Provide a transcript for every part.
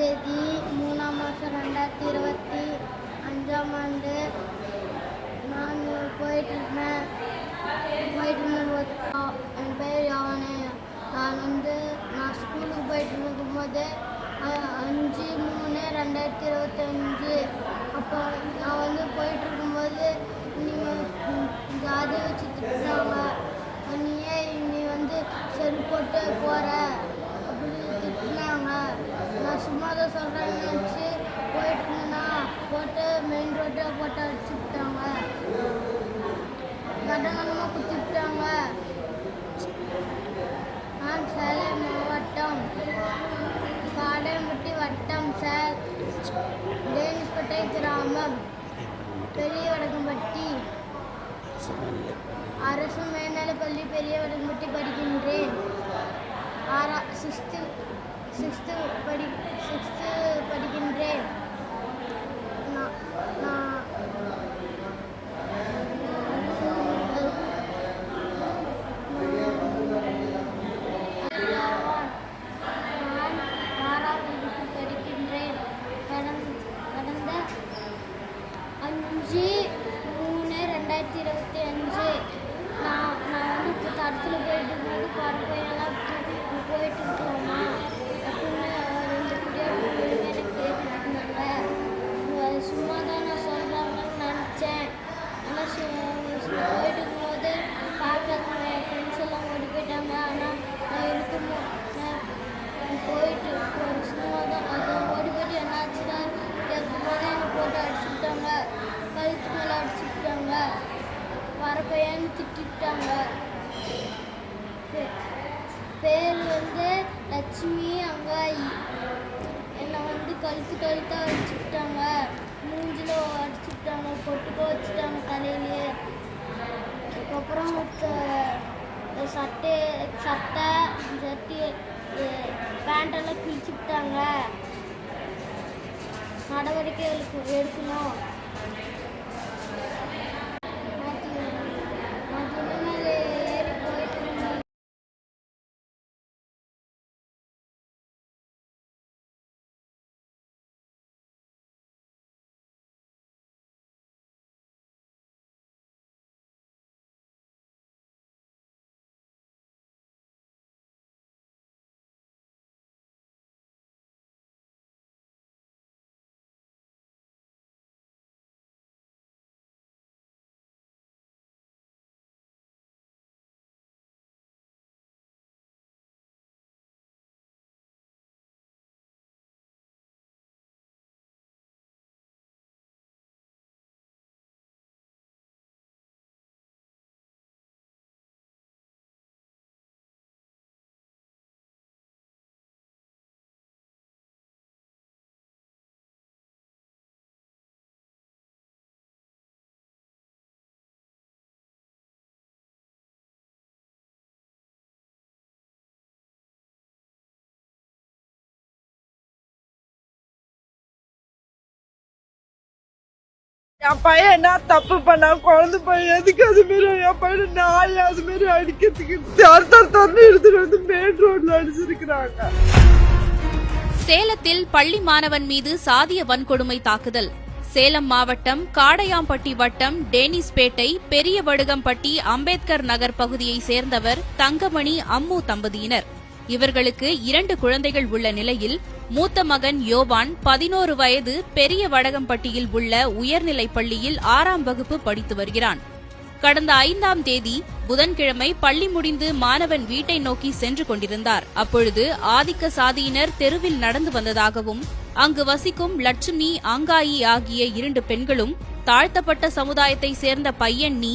தேதி 3ஆம் மாதம் 2025ஆம் ஆண்டு நான் போயிட்டு இருந்தேன். என் பேர் யோவானே. நான் ஸ்கூலுக்கு போயிட்டு இருக்கும்போது 5/3/2025 அப்போ நான் போயிட்டு இருக்கும்போது நீங்கள் ஜாதி வச்சு திட்டுறாங்க. நீ செருப்பு போட்டு போகிற அப்படின்னு திட்டினாங்க. நான் சும்மா தான் சொல்கிறேன்னு நினச்சி போயிட்டு இருந்தேன்னா போட்டு மெயின் ரோட்டில் போட்டு அடிச்சு விட்டாங்க. கடனமாக குத்திவிட்டாங்க. நான் சேலம் மாவட்டம் காடையம்பட்டி வட்டம் டேனிஸ்பேட்டை கிராமம் பெரிய வடகம்பட்டி அரசு மேல்நிலைப்பள்ளி பெரிய வடகம்பட்டி படிக்கின்றேன். 6th படிக்கின்றேன். கடந்த 5/3/2025 நான் இப்போ தரத்தில் போயிட்டு இருக்கும்போது பறவையெல்லாம் போயிட்டு இருக்கலாமா அப்படின்னு 2 குடியாட்டு எனக்கு கேட்டுட்டு இருந்தாங்க. சும்மா தான் நான் சொல்கிறாங்கன்னு நினச்சேன். ஆனால் போயிட்டு இருக்கும்போது பார்க்க என் ஃப்ரெண்ட்ஸ் எல்லாம் ஓடி போயிட்டாங்க. ஆனால் நான் போயிட்டு சும்மா தான் அதை ஓடி போயிட்டு என்னாச்சுன்னா கேட்கும்போது என்னை போட்டு அடிச்சுட்டாங்க. கழுத்து மேலே அடிச்சுட்டாங்க. வரப்பையான்னு திட்டாங்க. பேர் லட்சுமி அங்காயி. என்னை கழுத்தாக அடிச்சுட்டாங்க. மூஞ்சில் அடிச்சுட்டாங்க. பொட்டுக்கோ வச்சுட்டாங்க தலையிலே. அதுக்கப்புறம் சட்டை பேண்டெல்லாம் கிழிச்சுட்டாங்க. நடவடிக்கை எடுக்கணும். என் பையன் என்ன தப்பு பண்ணா? குழந்தை பையன் எதுக்கு அது மாரி என் பையனை நாய் அது மாரி அடிக்கிறதுக்கு தண்ணி எடுத்துட்டு மெயின் ரோட்ல அடிச்சிருக்கிறாங்க. சேலத்தில் பள்ளி மாணவன் மீது சாதிய வன்கொடுமை தாக்குதல். சேலம் மாவட்டம் காடையாம்பட்டி வட்டம் டேனிஸ்பேட்டை பெரிய வடுகம்பட்டி அம்பேத்கர் நகர் பகுதியை சேர்ந்தவர் தங்கமணி அம்மு தம்பதியினர். இவர்களுக்கு 2 குழந்தைகள் உள்ள நிலையில் மூத்த மகன் யோவான் 11 வயது பெரிய வடகம்பட்டியில் உள்ள உயர்நிலைப் பள்ளியில் 6ஆம் வகுப்பு படித்து வருகிறான். கடந்த 5ஆம் தேதி புதன்கிழமை பள்ளி முடிந்து மாணவன் வீட்டை நோக்கி சென்று கொண்டிருந்தார். அப்பொழுது ஆதிக்க சாதியினர் தெருவில் நடந்து வந்ததாகவும் அங்கு வசிக்கும் லட்சுமி அங்காயி ஆகிய 2 பெண்களும் தாழ்த்தப்பட்ட சமுதாயத்தை சேர்ந்த பையன் நீ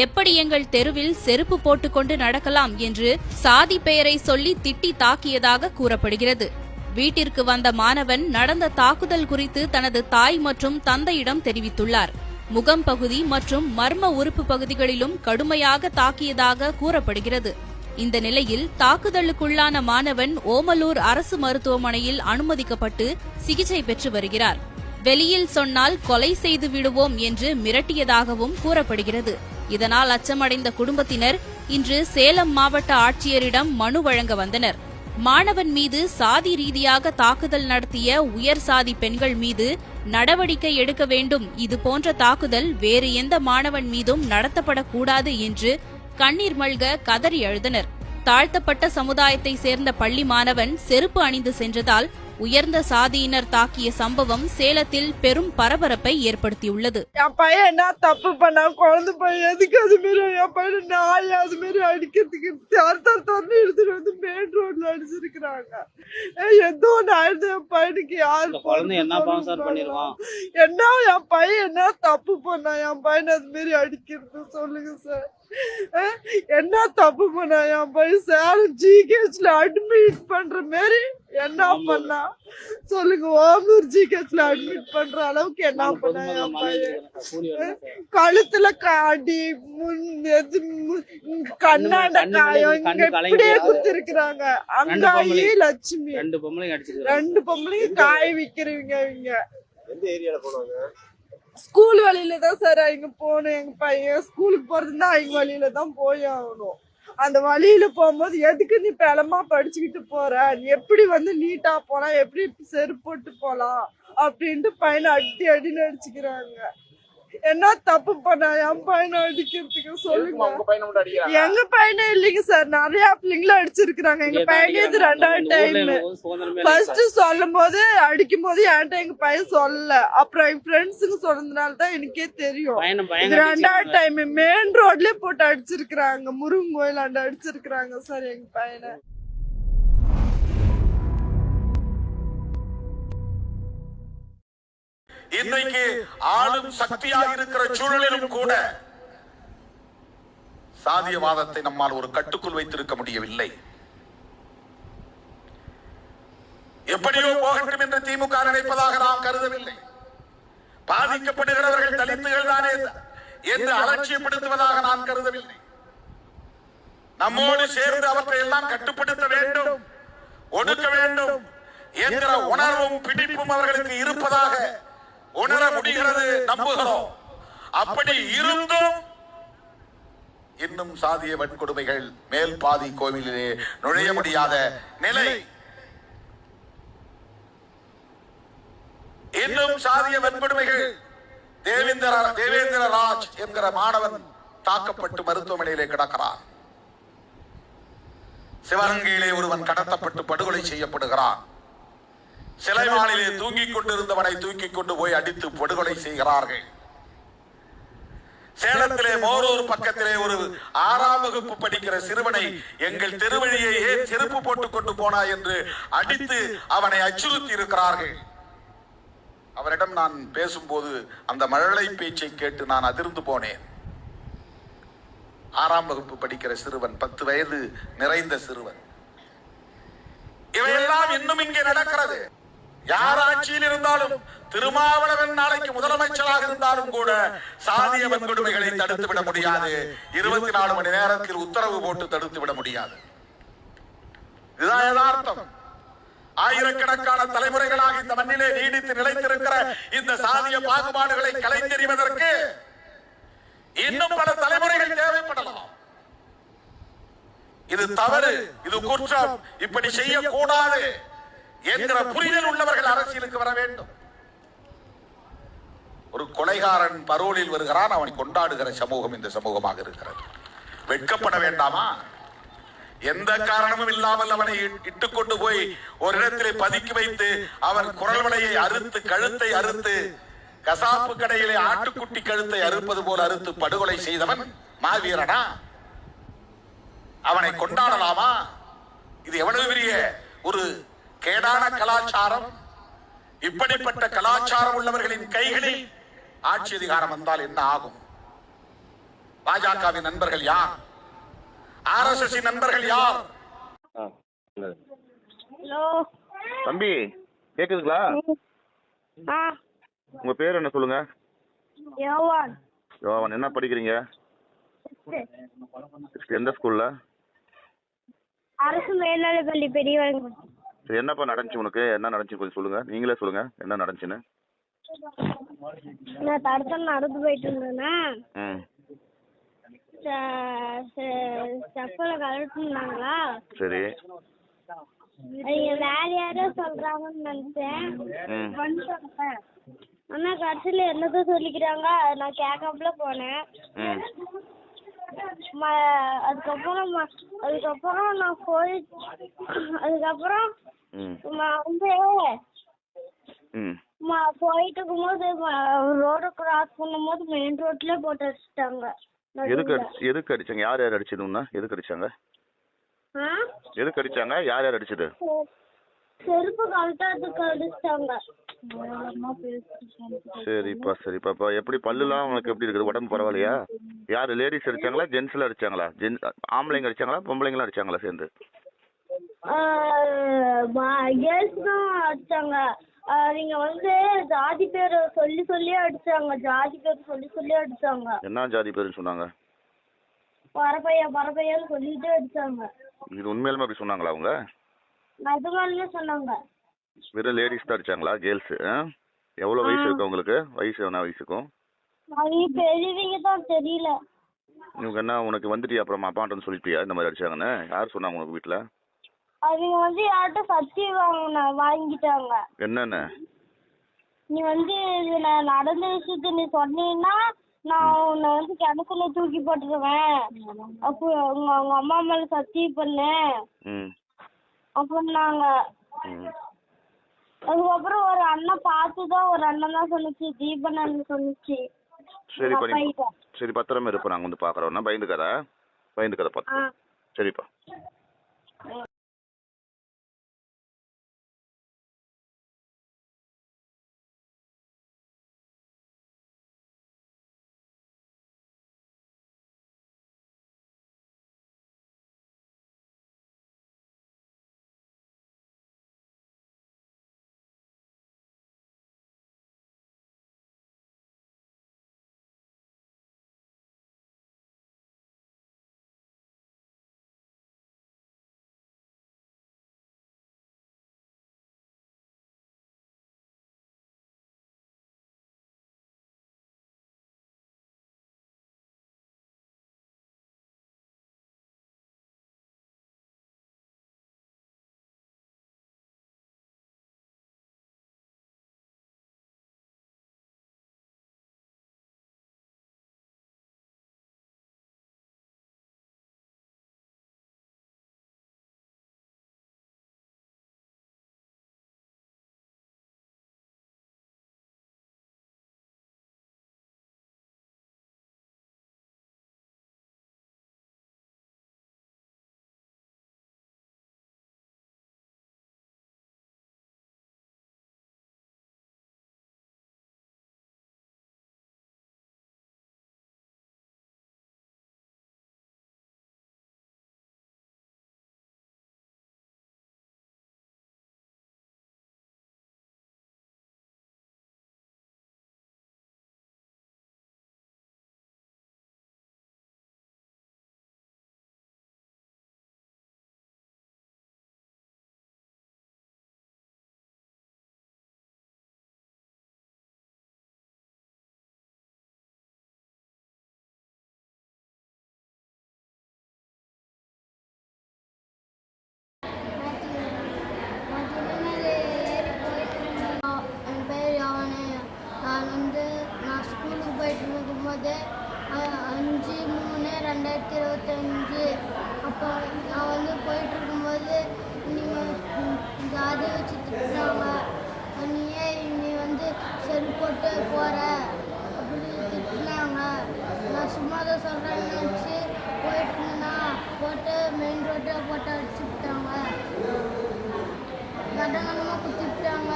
எப்படி எங்கள் தெருவில் செருப்பு போட்டுக்கொண்டு நடக்கலாம் என்று சாதி பெயரை சொல்லி திட்டி தாக்கியதாக கூறப்படுகிறது. வீட்டிற்கு வந்த மாணவன் நடந்த தாக்குதல் குறித்து தனது தாய் மற்றும் தந்தையிடம் தெரிவித்துள்ளார். முகம் பகுதி மற்றும் மர்ம உறுப்பு பகுதிகளிலும் கடுமையாக தாக்கியதாக கூறப்படுகிறது. இந்த நிலையில் தாக்குதலுக்குள்ளான மாணவன் ஓமலூர் அரசு மருத்துவமனையில் அனுமதிக்கப்பட்டு சிகிச்சை பெற்று வருகிறார். வெளியில் சொன்னால் கொலை செய்து விடுவோம் என்று மிரட்டியதாகவும் கூறப்படுகிறது. இதனால் அச்சமடைந்த குடும்பத்தினர் இன்று சேலம் மாவட்ட ஆட்சியரிடம் மனு வழங்க வந்தனர். மாணவன் மீது சாதி ரீதியாக தாக்குதல் நடத்திய உயர் சாதி பெண்கள் மீது நடவடிக்கை எடுக்க வேண்டும். இதுபோன்ற தாக்குதல் வேறு எந்த மாணவன் மீதும் நடத்தப்படக்கூடாது என்று கண்ணீர் மல்க கதறி அழுதனர். தாழ்த்தப்பட்ட சமுதாயத்தை சேர்ந்த பள்ளி மாணவன் செருப்பு அணிந்து சென்றதால் உயர்ந்த சாதியினர் தாக்கிய சம்பவம் சேலத்தில் பெரும் பரபரப்பை ஏற்படுத்தியுள்ளது. என் பையன் என்ன தப்பு பண்ணா? குழந்தை பையன் எதுக்கு அது மாரி என் பையன் நாய் அது மாரி அடிக்கிறதுக்கு தண்ணி எடுத்துட்டு வந்து மெயின் ரோட்ல அடிச்சிருக்கிறாங்க. எதோ ஒண்ணு ஆயிடுது என் பையனுக்கு. யாரு என்ன என் பையன் என்ன தப்பு பண்ணா? என் பையன் அது மாரி அடிக்கிறது சொல்லுங்க சார். என்ன தப்பு பண்ணா என் பையன்? சேலம் ஜிஹெச்ல அட்மிட் பண்ற மாரி என்ன பண்ணா சொல்லுங்க? ஓமூர் ஜிஹெச்ல அட்மிட் பண்ற அளவுக்கு என்ன பண்ணா என் பையன்? கழுத்துல காடி கண்ணாண்ட காயம் இங்க இப்படியே குத்திருக்கிறாங்க. அங்காயி லட்சுமி ரெண்டு பொம்பளைங்க காய விக்கிறவங்க. இவங்க ஸ்கூல் வழியில தான் சார் இங்க போகணும். எங்க பையன் ஸ்கூலுக்கு போறதுன்னா அவங்க வழியில தான் போய் ஆகணும். அந்த வழியில போகும்போது எதுக்கு நீ பலமா படிச்சுக்கிட்டு போற, நீ எப்படி வந்து நீட்டா போலாம், எப்படி செருப்பு போட்டு போலாம் அப்படின்ட்டு பையனை அடின்னு அடிச்சுக்கிறாங்க. என்ன தப்பு பண்ண என் பையனை அடிக்கிறதுக்கு சொல்லுங்க? எங்க பையனே இல்லைங்க சார், நிறைய பிள்ளைங்களும் அடிச்சிருக்கிறாங்க. எங்க பையனே இது 2வது டைம். ஃபர்ஸ்ட் சொல்லும் போது அடிக்கும் போது என்கிட்ட எங்க பையன் சொல்லல. அப்புறம் எங்க ஃப்ரெண்ட்ஸுங்க சொன்னதுனால தான் எனக்கே தெரியும். இது 2வது டைம் மெயின் ரோட்லயே போட்டு அடிச்சிருக்கிறாங்க. முருகன் கோயிலாண்ட அடிச்சிருக்கிறாங்க சார் எங்க பையனை. இன்றைக்கு ஆளும் சக்தியாக இருக்கிற சூழலிலும் கூட சாதியவாதத்தை நம்மால் ஒரு கட்டுக்குள் வைத்திருக்க முடியவில்லை. எப்படியோ போகட்டும் என்று திமுக நினைப்பதாக நாம் கருதவில்லை. பாதிக்கப்படுகிறவர்கள் தலித்துகள் தானே என்று அலட்சியப்படுத்துவதாக நான் கருதவில்லை. நம்மோடு சேர்ந்து அவற்றை எல்லாம் கட்டுப்படுத்த வேண்டும், ஒடுக்க வேண்டும் என்கிற உணர்வும் பிடிப்பும் அவர்களுக்கு இருப்பதாக உணர முடிகிறது, நம்புகிறோம். அப்படி இருந்தும் இன்னும் சாதிய வன்கொடுமைகள் மேல் பாதி கோவிலிலே நுழைய முடியாத நிலை. இன்னும் சாதிய வன்கொடுமைகள். தேவேந்திர ராஜ் என்கிற மாணவன் தாக்கப்பட்டு மருத்துவமனையிலே கிடக்கிறான். சிவகங்கையிலே ஒருவன் கடத்தப்பட்டு படுகொலை செய்யப்படுகிறான். சிலைமானிலே தூங்கிக் கொண்டிருந்தவனை தூக்கிக் கொண்டு போய் அடித்து படுகொலை செய்கிறார்கள். சேலத்திலே மோரூர் பக்கத்திலே ஒரு 6ஆம் வகுப்பு படிக்கிற சிறுவனை எங்கள் தெருவழியை ஏன் செருப்பு போட்டுக் கொண்டு போனா என்று அடித்து அவனை அச்சுறுத்தி இருக்கிறார்கள். அவரிடம் நான் பேசும்போது அந்த மழலை பேச்சை கேட்டு நான் அதிர்ந்து போனேன். 6ஆம் வகுப்பு படிக்கிற சிறுவன், 10 வயது நிறைந்த சிறுவன். இவையெல்லாம் இன்னும் இங்கே நடக்கிறது. யார் ஆட்சியில் இருந்தாலும், திருமாவளவன் நாளைக்கு முதலமைச்சராக இருந்தாலும் கூட சாதிய வன்கொடுமைகளை தடுத்து விட முடியாது. 24 மணி நேரத்தில் உத்தரவு போட்டு தடுத்து விட முடியாது. இதுதான் யதார்த்தம். ஆயிரக்கணக்கான தலைமுறைகளாக இந்த மண்ணிலே நீடித்து நிலைத்திருக்கிற இந்த சாதிய பாகுபாடுகளை கலைந்தெறிவதற்கு இன்னும் பல தலைமுறைகள் தேவைப்படலாம். இது தவறு, இது குற்றம், இப்படி செய்யக்கூடாது என்கிற புரிதல் உள்ளவர்கள் அரசியலுக்கு வர வேண்டும். ஒரு கொலைகாரன் பரோலில் வருகிறான், அவனை கொண்டாடுகிற சமூகம் இந்த சமூகமாக இருக்கிறது. வெட்கப்பட வேண்டாமா? எந்த காரணமும் இல்லாமல் அவனை இட்டுக்கொண்டு போய் ஒரு இடத்திலே பதுக்கி வைத்து அவன் குரல் வளையை அறுத்து, கழுத்தை அறுத்து, கசாப்பு கடையிலே ஆட்டுக்குட்டி கழுத்தை அறுப்பது போல அறுத்து படுகொலை செய்தவன் மாவீரனா? அவனை கொண்டாடலாமா? இது எவ்வளவு பெரிய ஒரு கேடான கலாச்சாரம். இப்படிப்பட்ட கலாச்சாரம் உள்ளவர்களின் கைகளில் ஆட்சி அதிகாரம் வந்தால் என்ன ஆகும்? பாஜகவின் நண்பர்கள் யார்? RSS நண்பர்கள் யார்? தம்பி கேக்குதுங்களா? உங்க பேர் என்ன சொல்லுங்க? யோவான். யோவான். என்ன படிக்கிறீங்க? எந்த ஸ்கூல்ல? அரசு மேல்நிலைப்பள்ளி பெரியவங்க. சரி, என்னப்பா நடந்துச்சு உனக்கு? என்ன நடந்துச்சு கொஞ்சம் சொல்லுங்க. நீங்களே சொல்லுங்க என்ன நடந்துச்சுன்னு. நான் தடுத்து நடந்து போயிட்டு இருந்தேன்னா செப்பலை கழட்டினாங்களா? சரி. அவங்க வேற யாரோ சொல்றாங்கன்னு நினைச்சேன். ம் வந்துட்டேன். ஆனா கடைசியில என்னதான் சொல்லிக்கிறாங்க நான் கேட்காமல போனேன். ம் அதுக்கப்புறம் நான் போய் அதுக்கப்புறம் ம் வந்து ம் போயிட்டு இருக்கும்போது ரோடு கிராஸ் பண்ணும்போது மெயின் ரோட்ல போட்டு அடிச்சிட்டாங்க. எதுக்கு அடிச்சாங்க? யார் யார் அடிச்சதுன்னா எதுக்கு அடிச்சாங்க? எதுக்கு அடிச்சாங்க? யார் யார் அடிச்சது? செருப்பு கழட்டாதுக்கு அடிச்சிட்டாங்க. சரிப்பா இப்போ எப்படி பல்லுலாம் உனக்கு எப்படி இருக்குது? உடம்பு பரவாயில்லையா? யார் லேடிஸ் அடிச்சாங்களா ஜென்ஸ்ல அடிச்சாங்களா? ஆம்பளைங்க அடிச்சாங்களா பொம்பளைங்களும் அடிச்சாங்களா சேர்ந்து? கேர்ள்ஸ் தான் அடிச்சாங்க. நீங்க வந்து ஜாதி பேர் சொல்லி அடிச்சாங்க. என்ன ஜாதி பேருன்னு சொன்னாங்க? பரப்பையான்னு சொல்லிட்டு அடிச்சாங்க. இது உண்மையிலுமே அப்படி சொன்னாங்களா அவங்க? நிஜமாலுமே சொன்னாங்க. வெறும் லேடிஸ் தான் அடிச்சாங்களா? கேர்ள்ஸ்? எவ்வளோ வயசு இருக்கு அவங்களுக்கு? வயசு என்ன வயசுக்கும்? அவங்க பெரியவங்க தான் தெரியல. இவங்க என்ன உனக்கு வந்துட்டியா அப்புறம் அப்பான்ட்டு சொல்லிட்டியா இந்த மாதிரி அடிச்சாங்கன்னு? யார் சொன்னாங்க உனக்கு வீட்டில்? அவங்க வந்து யார்கிட்ட சத்தி வாங்கிட்டாங்க. என்னென்ன? நீ வந்து இதுல நடந்த விஷயத்த நீ சொன்னீங்கன்னா நான் உன்னை வந்து கிணத்துல தூக்கி போட்டுருவேன். அப்போ உங்க அம்மா மேல சத்தியம் பண்ணேன் அப்படின்னாங்க. அதுக்கப்புறம் ஒரு அண்ணன் பார்த்துதான் ஒரு அண்ணன் தான் சொன்னிச்சு, தீபன் அண்ணன் சொன்னிச்சு. சரி பத்திரமா இருப்போம், நாங்கள் வந்து பார்க்குறோம்னா பயந்துக்கதை பார்த்து. சரிப்பா. நான் ஸ்கூலுக்கு போயிட்டு இருக்கும்போது 5/3/2025 அப்போ நான் வந்து போயிட்டு இருக்கும்போது நீங்கள் ஜாதி வச்சு திட்டுறாங்க. நீ வந்து செல் போட்டு போகிற அப்படின்னு திட்டுனாங்க. நான் சும்மா தான் சொல்கிறேன்னு நினச்சி போயிட்டு இருந்தேன்னா போட்டு மெயின் ரோட்டில் போட்டு அடிச்சு விட்டாங்க. கடங்கமாக குத்திவிட்டாங்க.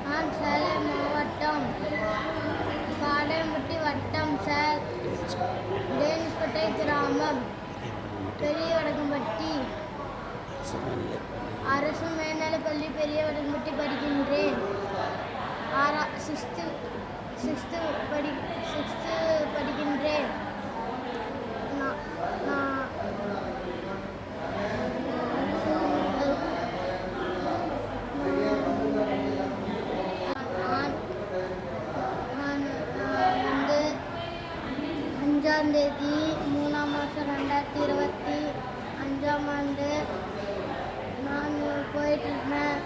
நான் சேலம் மாவட்டம் காடையம்பட்டி வட்டம் டேனிஸ்பேட்டை கிராமம் பெரிய வடக்கம்பட்டி அரசு மேல்நிலைப்பள்ளி பெரிய வடக்கம்பட்டி படிக்கின்றேன். 6th படிக்கின்றேன். தேதி 3 மாதம் 2025 5ஆம் ஆண்டு நான் போயிட்டு இருந்தேன்